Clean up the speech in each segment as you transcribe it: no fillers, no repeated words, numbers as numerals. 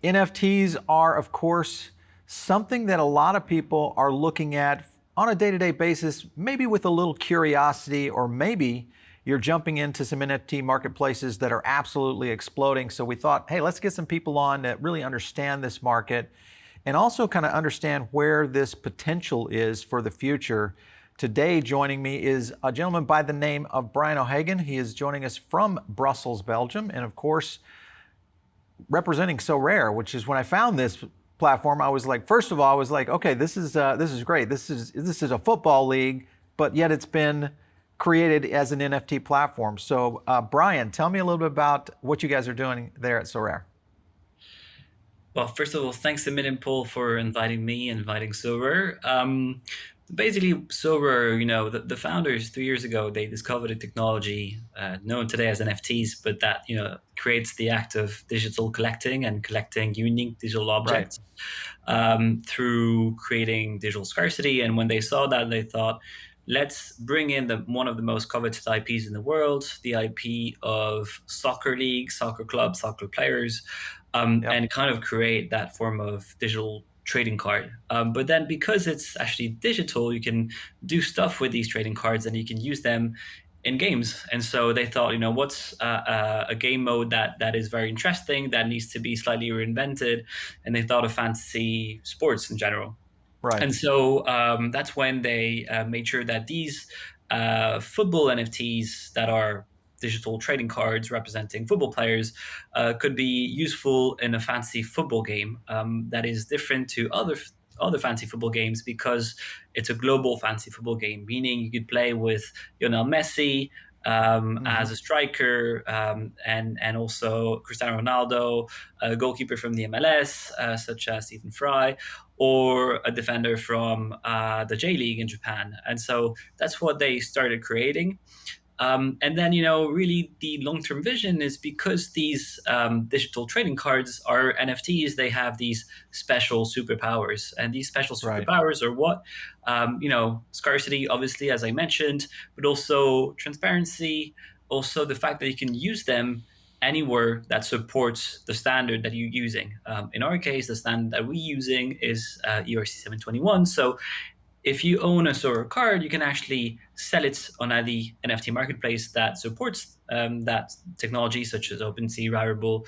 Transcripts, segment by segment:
NFTs are, of course, something that a lot of people are looking at on a day-to-day basis, maybe with a little curiosity, or maybe you're jumping into some NFT marketplaces that are absolutely exploding. So we thought, hey, let's get some people on that really understand this market and also kind of understand where this potential is for the future. Today, joining me is a gentleman by the name of Brian O'Hagan. He is joining us from Brussels, Belgium, and of course, representing Sorare, which is when I found this platform, I was like, first of all, I was like, okay, this is great. This is a football league, but yet it's been created as an NFT platform. So, Brian, tell me a little bit about what you guys are doing there at Sorare. Well, first of all, thanks a million, Paul, for inviting me and inviting Sorare. Basically, Sorare, the founders 3 years ago, they discovered a technology known today as NFTs, but that, creates the act of digital collecting and collecting unique digital objects through creating digital scarcity. And when they saw that, they thought, let's bring in one of the most coveted IPs in the world, the IP of soccer leagues, soccer clubs, soccer players, and kind of create that form of digital trading card. But then because it's actually digital, you can do stuff with these trading cards and you can use them in games. And so they thought, what's a game mode that is very interesting, that needs to be slightly reinvented? And they thought of fantasy sports in general. Right. And so that's when they made sure that these football NFTs that are digital trading cards representing football players could be useful in a fantasy football game that is different to other fantasy football games because it's a global fantasy football game, meaning you could play with Lionel Messi as a striker, and also Cristiano Ronaldo, a goalkeeper from the MLS, such as Stephen Fry, or a defender from the J League in Japan. And so that's what they started creating. And then, really the long-term vision is because these digital trading cards are NFTs, they have these special superpowers. And these special superpowers are what? Scarcity, obviously, as I mentioned, but also transparency, also the fact that you can use them anywhere that supports the standard that you're using. In our case, the standard that we're using is ERC 721. So if you own a Sorare card, you can actually sell it on any NFT marketplace that supports that technology, such as OpenSea, Rarible,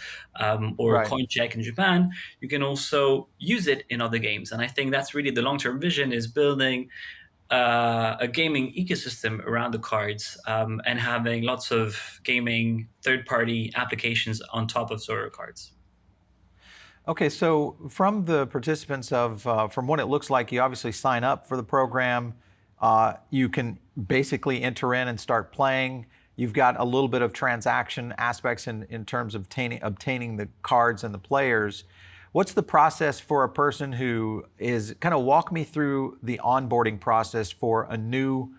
or CoinCheck in Japan. You can also use it in other games. And I think that's really the long-term vision, is building a gaming ecosystem around the cards and having lots of gaming third-party applications on top of Sorare cards. Okay, so from the participants from what it looks like, you obviously sign up for the program. You can basically enter in and start playing. You've got a little bit of transaction aspects in terms of obtaining the cards and the players. What's the process for a person who is, kind of walk me through the onboarding process for a new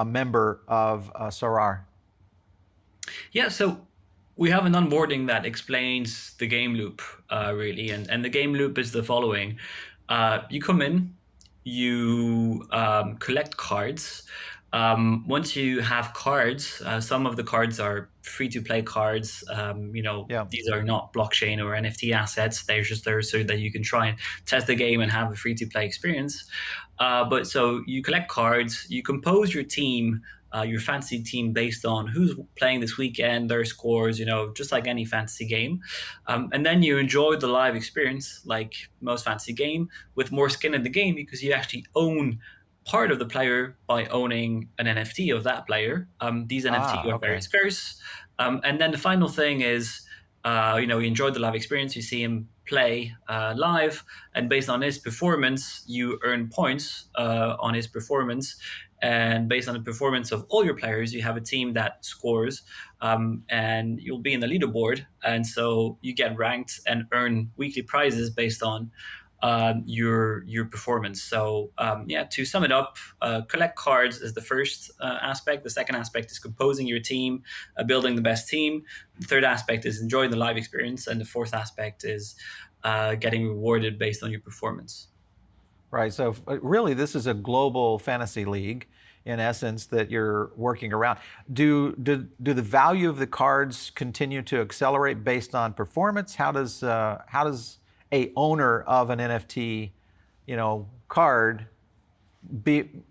member of Sorare? Yeah, so we have an onboarding that explains the game loop, really. And the game loop is the following. You come in, you collect cards. Once you have cards, some of the cards are free-to-play cards. These are not blockchain or NFT assets. They're just there so that you can try and test the game and have a free-to-play experience. But so you collect cards, you compose your team, your fantasy team, based on who's playing this weekend, their scores, just like any fantasy game. And then you enjoy the live experience, like most fantasy game, with more skin in the game, because you actually own part of the player by owning an NFT of that player. These NFT are very scarce. And then the final thing is, you enjoy the live experience, you see him play live, and based on his performance, you earn points on his performance. And based on the performance of all your players, you have a team that scores, and you'll be in the leaderboard. And so you get ranked and earn weekly prizes based on your performance. So to sum it up, collect cards is the first aspect. The second aspect is composing your team, building the best team. The third aspect is enjoying the live experience, and the fourth aspect is getting rewarded based on your performance. Right. So really, this is a global fantasy league, in essence, that you're working around. Do the value of the cards continue to accelerate based on performance? How does a owner of an NFT, card,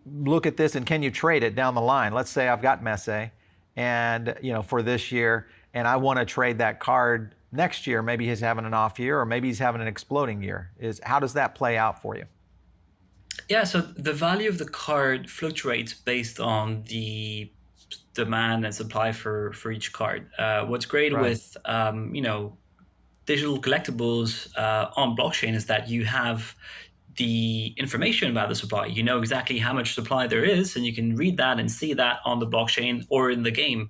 look at this and can you trade it down the line? Let's say I've got Messi, and for this year, and I want to trade that card next year. Maybe he's having an off year, or maybe he's having an exploding year. How does that play out for you? Yeah, so the value of the card fluctuates based on the demand and supply for each card. What's great Right. with digital collectibles on blockchain is that you have the information about the supply. You know exactly how much supply there is, and you can read that and see that on the blockchain or in the game.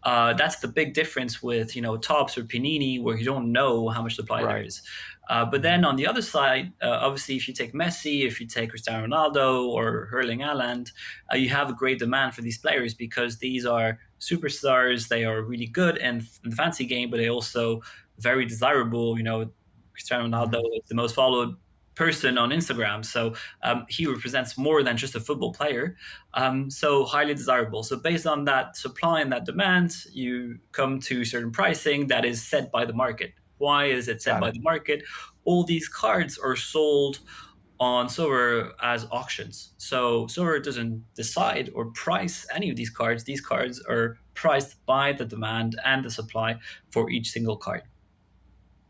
That's the big difference with Tops or Panini, where you don't know how much supply there Right. is. But then on the other side, obviously, if you take Messi, if you take Cristiano Ronaldo or Erling Haaland, you have a great demand for these players because these are superstars. They are really good in the fantasy game, but they also very desirable. Cristiano Ronaldo Mm-hmm. is the most followed person on Instagram, so he represents more than just a football player. So highly desirable. So based on that supply and that demand, you come to certain pricing that is set by the market. Why is it set Got by it. the market? All these cards are sold on Sorare as auctions. So Sorare doesn't decide or price any of these cards. These cards are priced by the demand and the supply for each single card.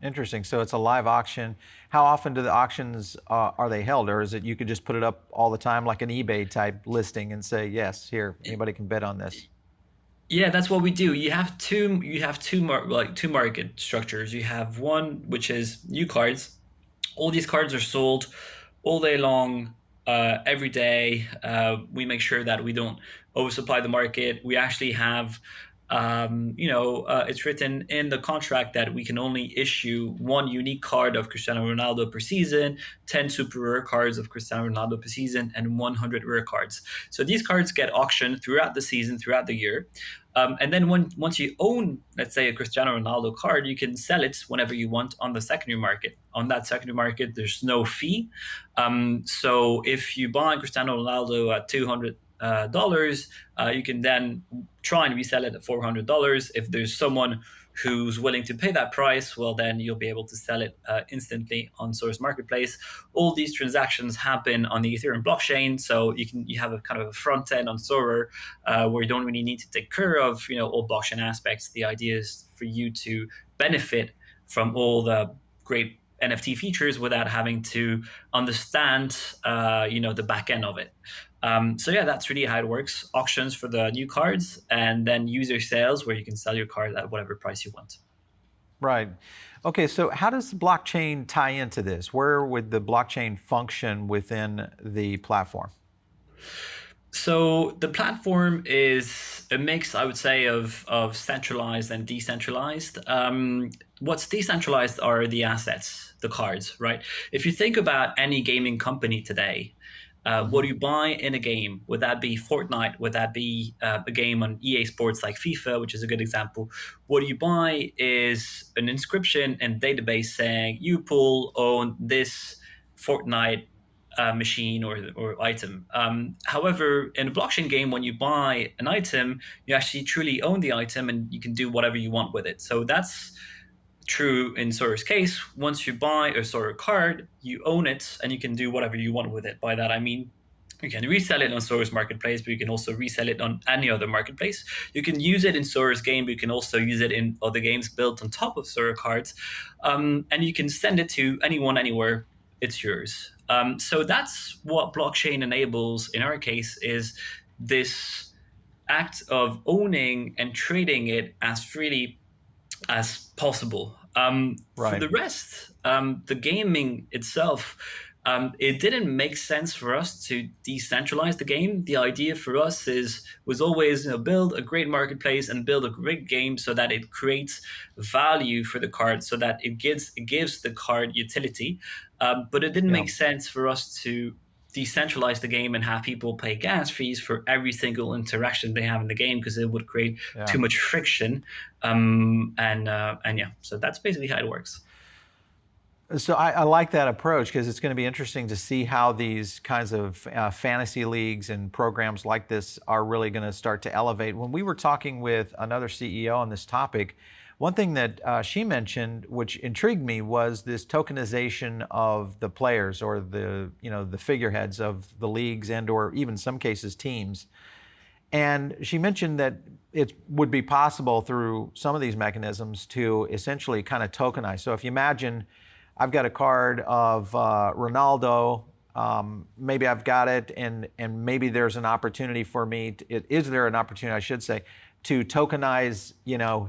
Interesting. So it's a live auction. How often do the auctions are they held, or is it you could just put it up all the time like an eBay type listing and say, yes, here, anybody can bet on this? Yeah, that's what we do. Two market structures. You have one which is new cards. All these cards are sold all day long, every day. We make sure that we don't oversupply the market. We actually have, it's written in the contract that we can only issue one unique card of Cristiano Ronaldo per season, 10 super rare cards of Cristiano Ronaldo per season, and 100 rare cards. So these cards get auctioned throughout the season, throughout the year. And then once you own, let's say, a Cristiano Ronaldo card, you can sell it whenever you want on the secondary market. On that secondary market, there's no fee. So if you buy Cristiano Ronaldo at $200, you can then try and resell it at $400. If there's someone who's willing to pay that price, well, then you'll be able to sell it instantly on Source Marketplace. All these transactions happen on the Ethereum blockchain, so you have a kind of a front end on Sorare where you don't really need to take care of all blockchain aspects. The idea is for you to benefit from all the great NFT features without having to understand the back end of it. So yeah, that's really how it works. Auctions for the new cards, and then user sales where you can sell your card at whatever price you want. Right. Okay, so how does the blockchain tie into this? Where would the blockchain function within the platform? So the platform is a mix, I would say, of centralized and decentralized. What's decentralized are the assets, the cards, right? If you think about any gaming company today, what do Hmm. you buy in a game? Would that be Fortnite? Would that be a game on EA Sports like FIFA, which is a good example? What you buy is an inscription and database saying you pull own this Fortnite machine or item. However, in a blockchain game, when you buy an item, you actually truly own the item and you can do whatever you want with it. So that's true in Sora's case. Once you buy a Sora card, you own it and you can do whatever you want with it. By that, I mean, you can resell it on Sora's marketplace, but you can also resell it on any other marketplace. You can use it in Sora's game, but you can also use it in other games built on top of Sora cards. And you can send it to anyone, anywhere. It's yours. So that's what blockchain enables in our case is this act of owning and trading it as freely as possible. For Right. the rest, the gaming itself, it didn't make sense for us to decentralize the game. The idea for us was always build a great marketplace and build a great game so that it creates value for the card, so that it gives the card utility. But it didn't Yeah. make sense for us to decentralize the game and have people pay gas fees for every single interaction they have in the game because it would create too Yeah. much friction. And yeah, so that's basically how it works. So I like that approach because it's going to be interesting to see how these kinds of fantasy leagues and programs like this are really going to start to elevate. When we were talking with another CEO on this topic, one thing that she mentioned, which intrigued me, was this tokenization of the players or the figureheads of the leagues and or even some cases teams. And she mentioned that it would be possible through some of these mechanisms to essentially kind of tokenize. So if you imagine I've got a card of Ronaldo, maybe I've got it, and maybe there's an opportunity for me. Is there an opportunity, I should say, to tokenize,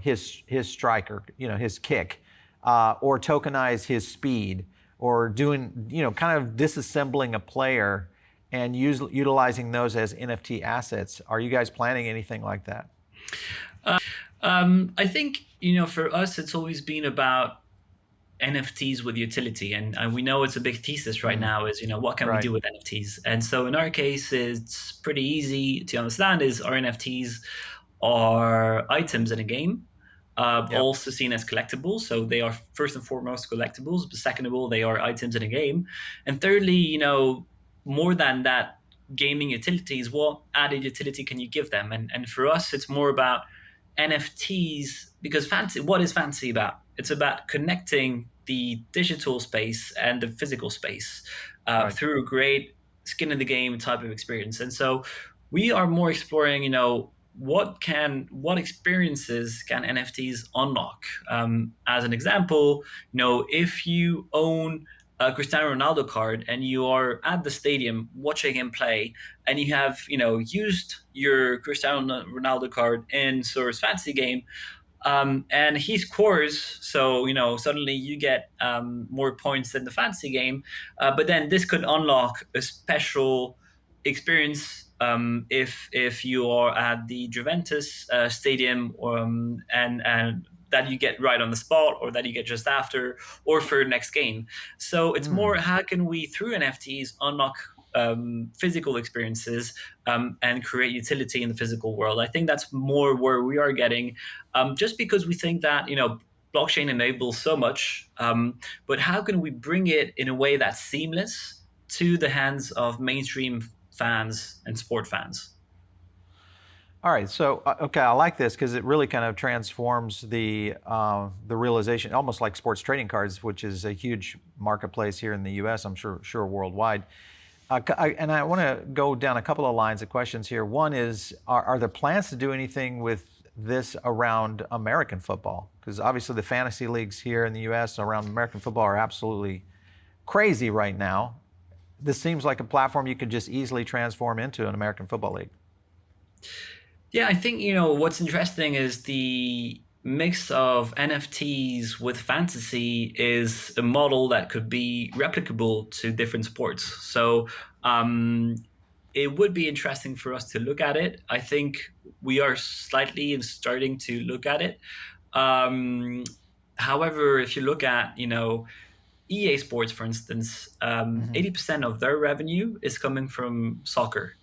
his striker, his kick, or tokenize his speed, or doing, kind of disassembling a player and utilizing those as NFT assets. Are you guys planning anything like that? I think, for us, it's always been about NFTs with utility. And we know it's a big thesis right now is, what can we Right. do with NFTs? And so in our case, it's pretty easy to understand is our NFTs are items in a game, Yep. also seen as collectibles. So they are first and foremost collectibles, but second of all, they are items in a game. And thirdly, more than that gaming utilities, what added utility can you give them? And for us, it's more about NFTs because fancy. What is fancy about? It's about connecting the digital space and the physical space Right. through a great skin in the game type of experience. And so we are more exploring, what experiences can NFTs unlock? As an example, if you own a Cristiano Ronaldo card and you are at the stadium watching him play, and you have used your Cristiano Ronaldo card in Sora's fantasy game, and he scores, so suddenly you get more points in the fantasy game. But then this could unlock a special experience if you are at the Juventus stadium, and that you get right on the spot, or that you get just after, or for next game. So it's more how can we through NFTs unlock physical experiences and create utility in the physical world. I think that's more where we are getting, just because we think that blockchain enables so much, but how can we bring it in a way that's seamless to the hands of mainstream fans and sport fans? All right, so okay, I like this because it really kind of transforms the realization, almost like sports trading cards, which is a huge marketplace here in the U.S. I'm sure worldwide. And I want to go down a couple of lines of questions here. One is, are there plans to do anything with this around American football? Because obviously the fantasy leagues here in the U.S. around American football are absolutely crazy right now. This seems like a platform you could just easily transform into an American football league. Yeah, I think what's interesting is the mix of NFTs with fantasy is a model that could be replicable to different sports. So it would be interesting for us to look at it. I think we are slightly starting to look at it. Um, However, if you look at EA Sports, for instance, 80% of their revenue is coming from soccer.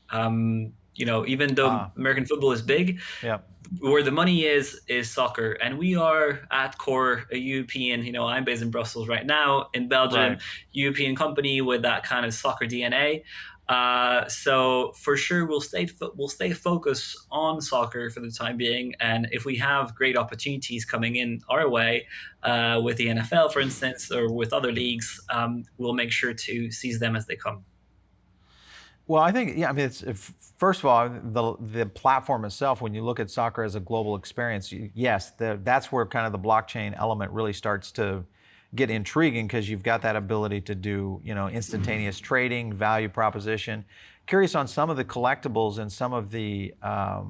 Even though American football is big, Yeah. where the money is soccer, and we are at core a European. I'm based in Brussels right now, in Belgium, Right. European company with that kind of soccer DNA. So for sure, we'll stay focused on soccer for the time being, and if we have great opportunities coming in our way, with the NFL, for instance, or with other leagues, we'll make sure to seize them as they come. Well, I think, yeah, I mean, first of all, the platform itself, when you look at soccer as a global experience, yes, that's where kind of the blockchain element really starts to get intriguing because you've got that ability to do, instantaneous trading, value proposition. Curious on some of the collectibles and some of the, I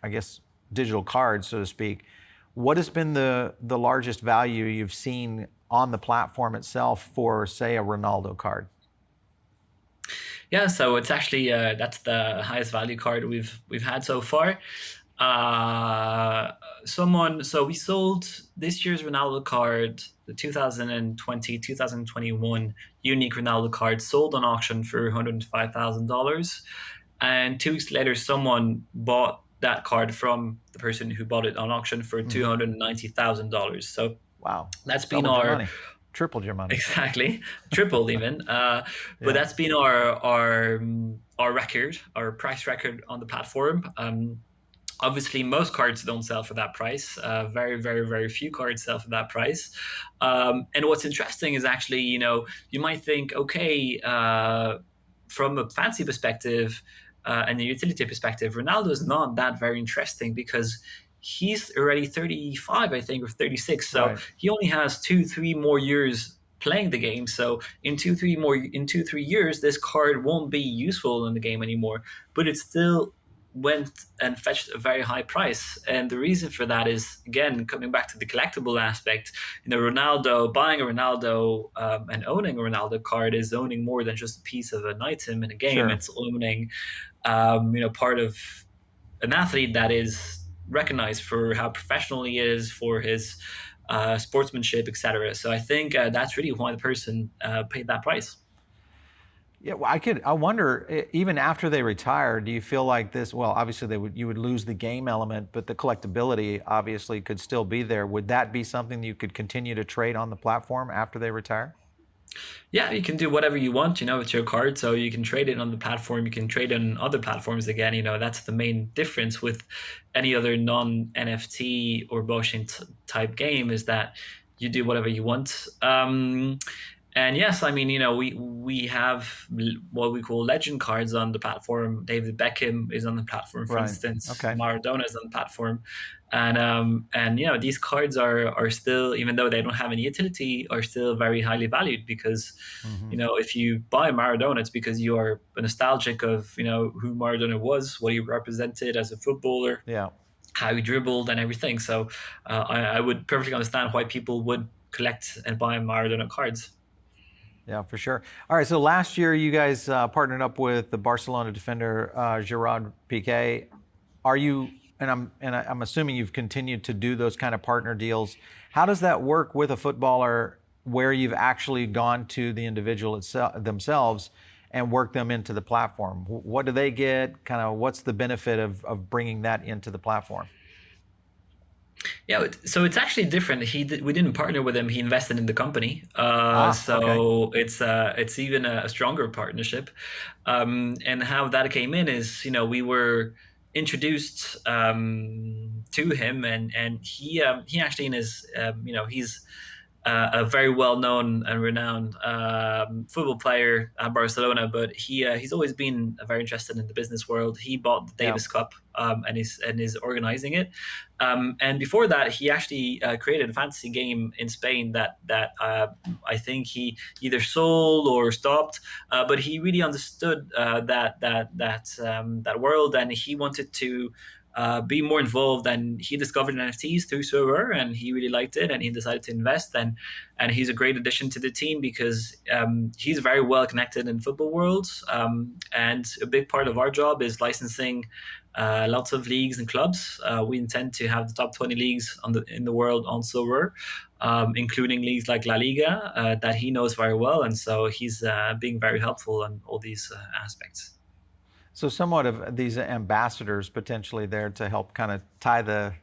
guess, digital cards, so to speak. What has been the largest value you've seen on the platform itself for, say, a Ronaldo card? Yeah, so it's actually that's the highest value card we've had so far. So we sold this year's Ronaldo card, the 2020-2021 unique Ronaldo card, sold on auction for $105,000, and 2 weeks later, someone bought that card from the person who bought it on auction for $290,000. So Wow, that's been doubled your our money. tripled your money. Exactly, tripled even. But Yeah, that's been our record, our price record on the platform. Obviously, most cards don't sell for that price. Very, very, very few cards sell for that price. And what's interesting is actually, you might think, okay, from a fancy perspective and a utility perspective, Ronaldo is not that very interesting because he's already 35, I think, or 36. So right. he only has 2, 3 more years playing the game. So in 2, 3 years, this card won't be useful in the game anymore. But it's still went and fetched a very high price. And the reason for that is, again, coming back to the collectible aspect, Ronaldo, buying a Ronaldo and owning a Ronaldo card is owning more than just a piece of an item in a game. Sure. It's owning, part of an athlete that is recognized for how professional he is, for his sportsmanship, etc. So I think that's really why the person paid that price. Yeah, well, I wonder, even after they retire, do you feel like this, well, obviously you would lose the game element, but the collectability obviously could still be there. Would that be something you could continue to trade on the platform after they retire? Yeah, you can do whatever you want, with your card. So you can trade it on the platform. You can trade it on other platforms again. That's the main difference with any other non NFT or blockchain type game is that you do whatever you want. And yes, I mean, we have what we call legend cards on the platform. David Beckham is on the platform, for Right. instance. Okay. Maradona is on the platform, and these cards are still, even though they don't have any utility, are still very highly valued because Hmm. if you buy Maradona, it's because you are nostalgic of who Maradona was, what he represented as a footballer, Yeah. how he dribbled, and everything. So I would perfectly understand why people would collect and buy Maradona cards. Yeah, for sure. All right. So last year, you guys partnered up with the Barcelona defender Gerard Piqué. Are you? I'm assuming you've continued to do those kind of partner deals. How does that work with a footballer, where you've actually gone to the individual themselves and worked them into the platform? What do they get? Kind of what's the benefit of bringing that into the platform? Yeah, so it's actually different. We didn't partner with him. He invested in the company. Ah, okay. So it's even a stronger partnership. And how that came in is, we were introduced to him, and he actually in his he's a very well known and renowned football player at Barcelona, but he's always been very interested in the business world. He bought the Yeah. Davis Cup and is organizing it. And before that, he actually created a fantasy game in Spain that I think he either sold or stopped. But he really understood that world, and he wanted to be more involved. And he discovered NFTs through Sorare, and he really liked it, and he decided to invest. And he's a great addition to the team because he's very well connected in football world. And a big part of our job is licensing lots of leagues and clubs. We intend to have the top 20 leagues in the world on Sorare, including leagues like La Liga that he knows very well. And so he's being very helpful on all these aspects. So somewhat of these ambassadors potentially there to help kind of tie the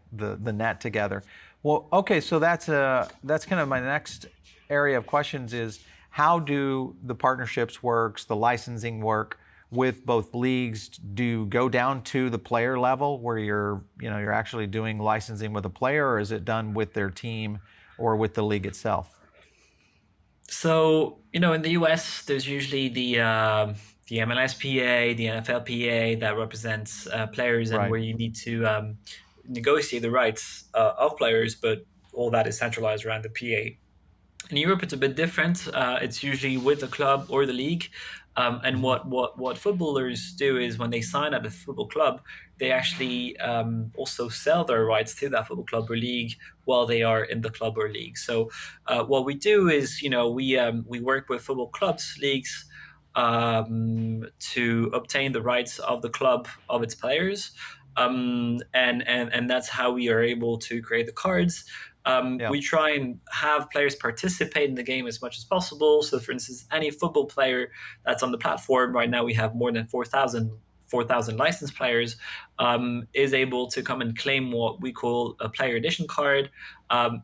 net together. Well, okay, so that's kind of my next area of questions is how do the partnerships works, the licensing work with both leagues? Do you go down to the player level where you're actually doing licensing with a player, or is it done with their team or with the league itself? So, in the US, there's usually the MLSPA, the NFLPA that represents players, and Right. where you need to negotiate the rights of players, but all that is centralized around the PA. In Europe, it's a bit different. It's usually with the club or the league. And Hmm. what footballers do is when they sign at a football club, they actually also sell their rights to that football club or league while they are in the club or league. So what we do is, we work with football clubs, leagues, to obtain the rights of the club of its players. And that's how we are able to create the cards. Yeah. We try and have players participate in the game as much as possible. So, for instance, any football player that's on the platform right now, we have more than 4,000 licensed players, is able to come and claim what we call a player edition card.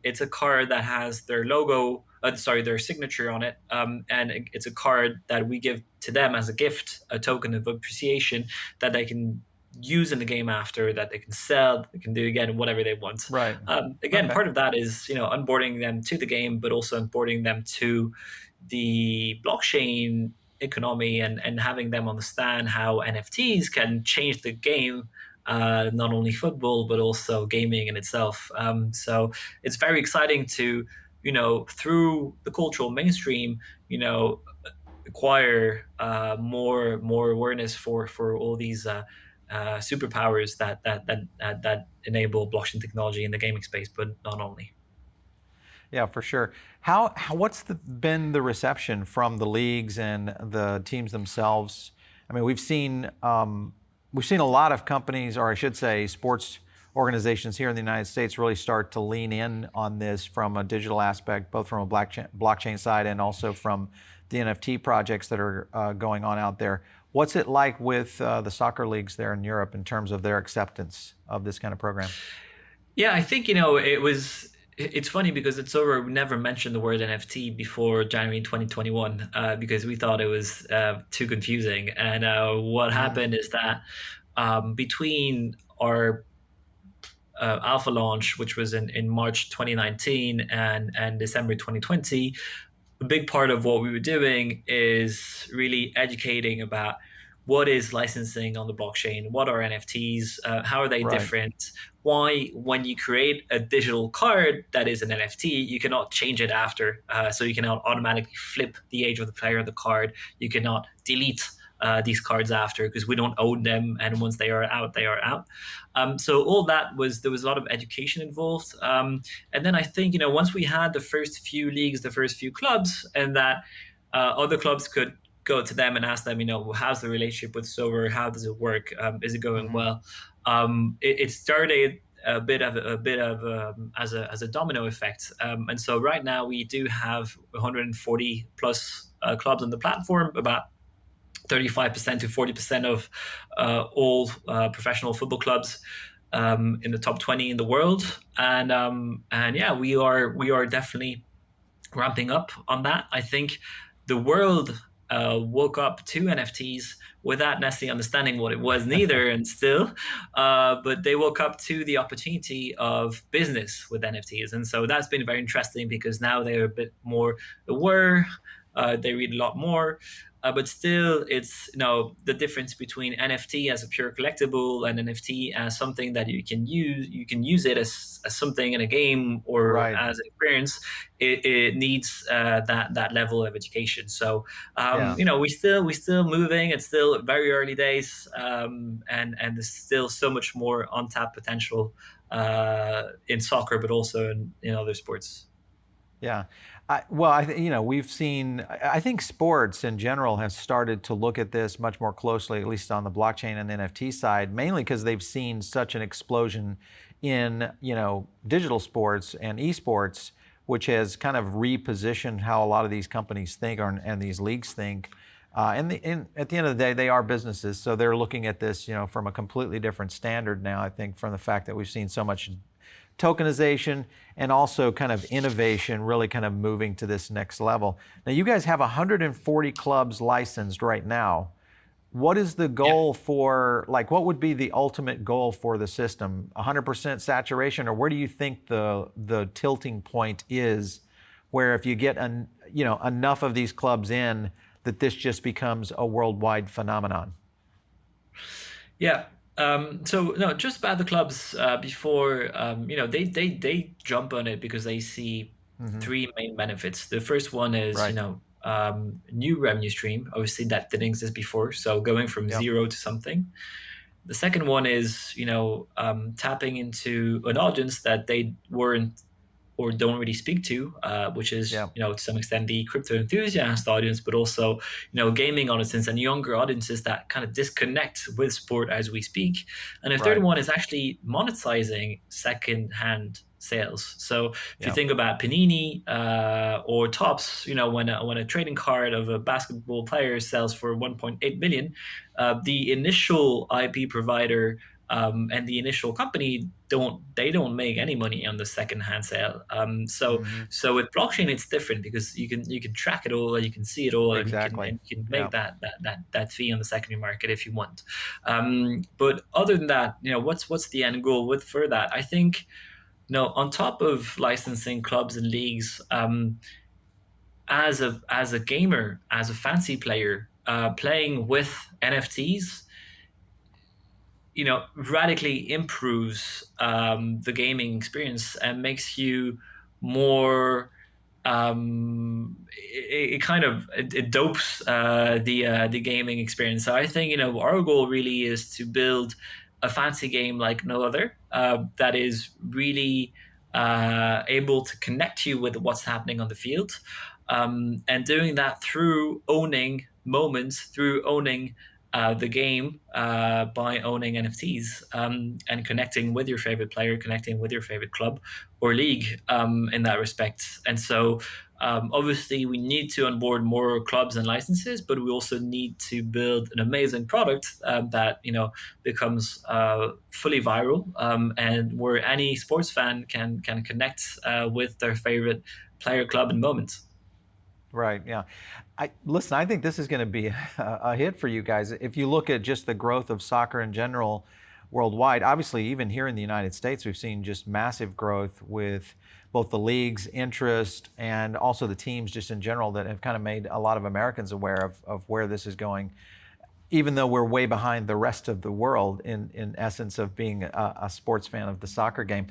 It's a card that has their logo sorry, their signature on it, and it's a card that we give to them as a gift, a token of appreciation that they can use in the game after, that they can sell, they can do again whatever they want. Right. Again, Okay. part of that is onboarding them to the game, but also onboarding them to the blockchain economy, and having them understand how NFTs can change the game, not only football but also gaming in itself. So it's very exciting to through the cultural mainstream, acquire more awareness for all these superpowers that enable blockchain technology in the gaming space, but not only. Yeah, for sure. What's been the reception from the leagues and the teams themselves? I mean, we've seen a lot of companies, or I should say, sports organizations here in the United States really start to lean in on this from a digital aspect, both from a blockchain side and also from the NFT projects that are going on out there. What's it like with the soccer leagues there in Europe in terms of their acceptance of this kind of program? Yeah, I think it's funny because it's over. We never mentioned the word NFT before January 2021 because we thought it was too confusing. And what happened is that between our alpha launch, which was in March 2019, and December 2020, a big part of what we were doing is really educating about what is licensing on the blockchain, what are NFTs, how are they Right. different, why when you create a digital card that is an NFT, you cannot change it after. So you cannot automatically flip the age of the player of the card. You cannot delete these cards after, because we don't own them, and once they are out, they are out. So all that there was a lot of education involved, and then I think once we had the first few leagues, the first few clubs, and that other clubs could go to them and ask them, how's the relationship with Silver? How does it work? Is it going well? It started a bit of as a domino effect, and so right now we do have 140 plus clubs on the platform, about 35% to 40% of all professional football clubs in the top 20 in the world, and yeah, we are definitely ramping up on that. I think the world woke up to NFTs without necessarily understanding what it was, neither, and still, but they woke up to the opportunity of business with NFTs, and so that's been very interesting because now they're a bit more aware. They read a lot more, but still, it's the difference between NFT as a pure collectible and NFT as something that you can use. You can use it as something in a game or Right. as an experience. It needs that level of education. So Yeah. we still moving. It's still very early days, and there's still so much more untapped potential in soccer, but also in other sports. Yeah. Well, we've seen, I think sports in general have started to look at this much more closely, at least on the blockchain and NFT side, mainly because they've seen such an explosion in, digital sports and esports, which has kind of repositioned how a lot of these companies think and these leagues think. At the end of the day, they are businesses, so they're looking at this, from a completely different standard now, I think, from the fact that we've seen so much tokenization and also kind of innovation really kind of moving to this next level. Now, you guys have 140 clubs licensed right now. What is the Yeah. goal for, what would be the ultimate goal for the system? 100% saturation, or where do you think the tilting point is, where if you get enough of these clubs in, that this just becomes a worldwide phenomenon? Yeah. So no, just about the clubs before they jump on it because they see three main benefits. The first one is Right. new revenue stream. Obviously, that didn't exist before, so going from Yep. zero to something. The second one is tapping into an audience that they weren't or don't really speak to, which is, Yep. to some extent the crypto enthusiast audience, but also, gaming audiences and younger audiences that kind of disconnect with sport as we speak. And the third Right. one is actually monetizing secondhand sales. So if you Yep. think about Panini or Tops, when a trading card of a basketball player sells for 1.8 million, the initial IP provider and the initial company don't make any money on the second-hand sale. So with blockchain, it's different because you can track it all, and you can see it all, and Exactly. you can Yeah. make that fee on the secondary market if you want. But other than that, what's the end goal with for that? I think, on top of licensing clubs and leagues, as a gamer, as a fancy player, playing with NFTs, radically improves the gaming experience and makes you more. It kind of it dopes the gaming experience. So I think our goal really is to build a fancy game like no other, that is really able to connect you with what's happening on the field, and doing that through owning moments, through owning the game, by owning NFTs, and connecting with your favorite player, connecting with your favorite club or league, in that respect. And so, obviously, we need to onboard more clubs and licenses, but we also need to build an amazing product, that becomes fully viral, and where any sports fan can connect with their favorite player, club, and moment. Right. Yeah. Listen, I think this is going to be a hit for you guys. If you look at just the growth of soccer in general worldwide, obviously, even here in the United States, we've seen just massive growth with both the league's interest and also the teams just in general that have kind of made a lot of Americans aware of where this is going, even though we're way behind the rest of the world in essence of being a sports fan of the soccer game.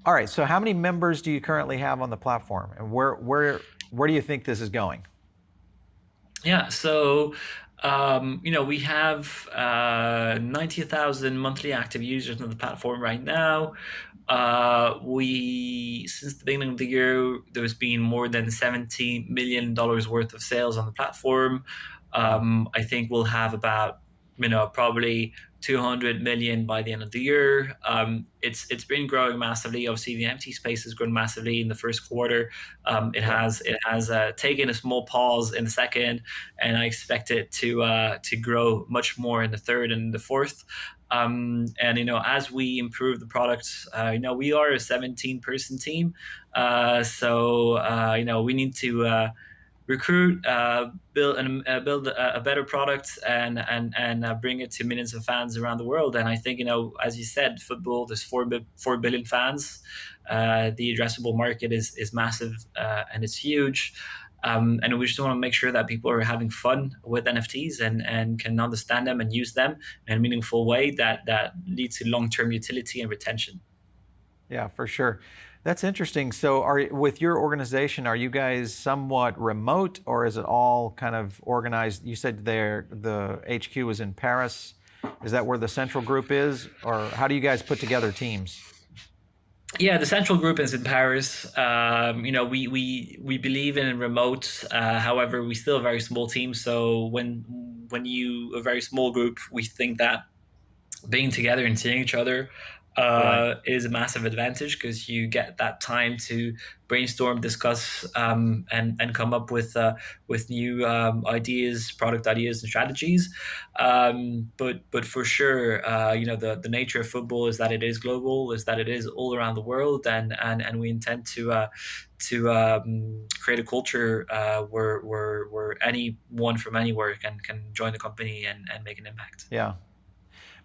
All right. So how many members do you currently have on the platform, and where do you think this is going? Yeah, so we have 90,000 monthly active users on the platform right now. We Since the beginning of the year, there's been more than $70 million worth of sales on the platform. Wow. I think we'll have about probably 200 million by the end of the year. It's been growing massively. Obviously, the NFT space has grown massively in the first quarter. It Yep. has taken a small pause in the second, and I expect it to grow much more in the third and the fourth. And as we improve the product, we are a 17-person team, so we need to recruit, build a better product, and bring it to millions of fans around the world. And I think, as you said, football, there's 4 billion fans. The addressable market is massive, and it's huge. And we just want to make sure that people are having fun with NFTs, and can understand them and use them in a meaningful way that leads to long-term utility and retention. Yeah, for sure. That's interesting. So, with your organization, are you guys somewhat remote, or is it all kind of organized? You said the HQ is in Paris. Is that where the central group is, or how do you guys put together teams? Yeah, the central group is in Paris. We believe in remote. However, we still a very small team. So when you a very small group, we think that being together and seeing each other Right. is a massive advantage, because you get that time to brainstorm, discuss, and come up with new ideas, product ideas, and strategies. But for sure, the nature of football is that it is global, is that it is all around the world, and we intend to create a culture where anyone from anywhere can join the company and make an impact. Yeah.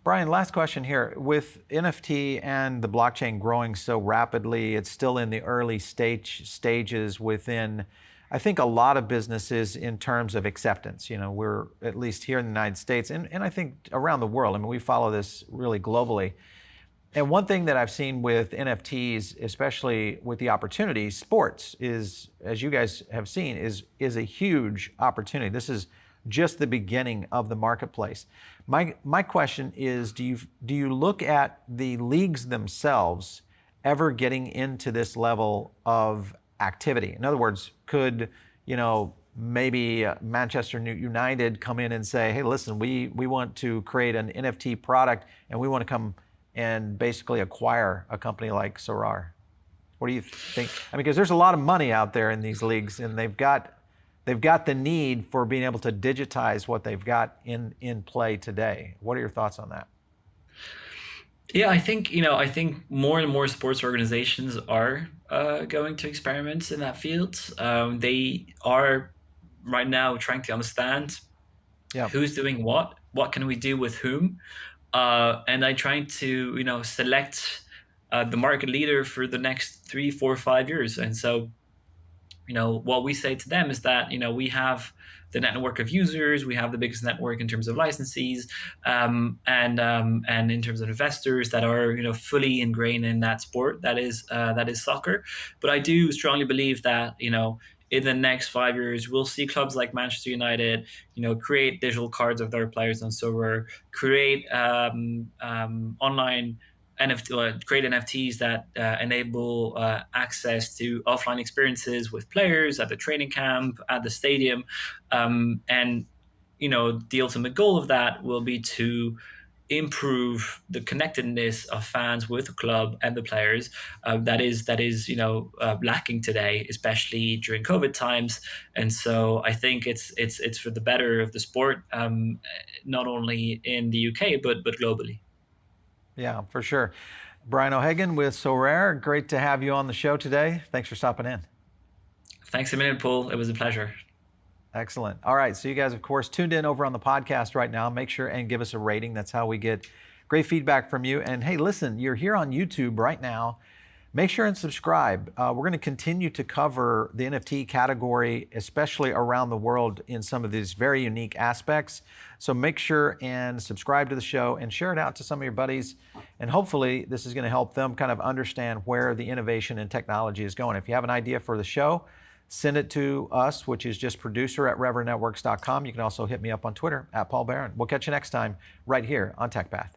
Brian, last question here. With NFT and the blockchain growing so rapidly, it's still in the early stages within, I think, a lot of businesses in terms of acceptance. We're at least here in the United States, and I think around the world. I mean, we follow this really globally. And one thing that I've seen with NFTs, especially with the opportunity, sports is, as you guys have seen, is a huge opportunity. This is just the beginning of the marketplace. My question is, do you look at the leagues themselves ever getting into this level of activity? In other words, could maybe Manchester United come in and say, hey, listen, we want to create an NFT product, and we want to come and basically acquire a company like Sorare? What do you think? I mean, because there's a lot of money out there in these leagues, and they've got the need for being able to digitize what they've got in play today. What are your thoughts on that? Yeah, I think more and more sports organizations are going to experiments in that field. They are right now trying to understand Yeah. who's doing what can we do with whom, and I trying to select the market leader for the next 3, 4, 5 years. And so what we say to them is that we have the network of users, we have the biggest network in terms of licensees, and in terms of investors that are fully ingrained in that sport that is soccer. But I do strongly believe that in the next 5 years we'll see clubs like Manchester United create digital cards of their players on Sorare, create online NFT, create NFTs that enable access to offline experiences with players at the training camp, at the stadium, and the ultimate goal of that will be to improve the connectedness of fans with the club and the players. That is lacking today, especially during COVID times. And so I think it's for the better of the sport, not only in the UK but globally. Yeah, for sure. Brian O'Hagan with Sorare. Great to have you on the show today. Thanks for stopping in. Thanks a million, Paul. It was a pleasure. Excellent. All right. So you guys, of course, tuned in over on the podcast right now. Make sure and give us a rating. That's how we get great feedback from you. And hey, listen, you're here on YouTube right now. Make sure and subscribe. We're going to continue to cover the NFT category, especially around the world in some of these very unique aspects. So make sure and subscribe to the show and share it out to some of your buddies. And hopefully this is going to help them kind of understand where the innovation and technology is going. If you have an idea for the show, send it to us, which is just producer@reverendnetworks.com. You can also hit me up on Twitter @Paul Barron. We'll catch you next time right here on TechPath.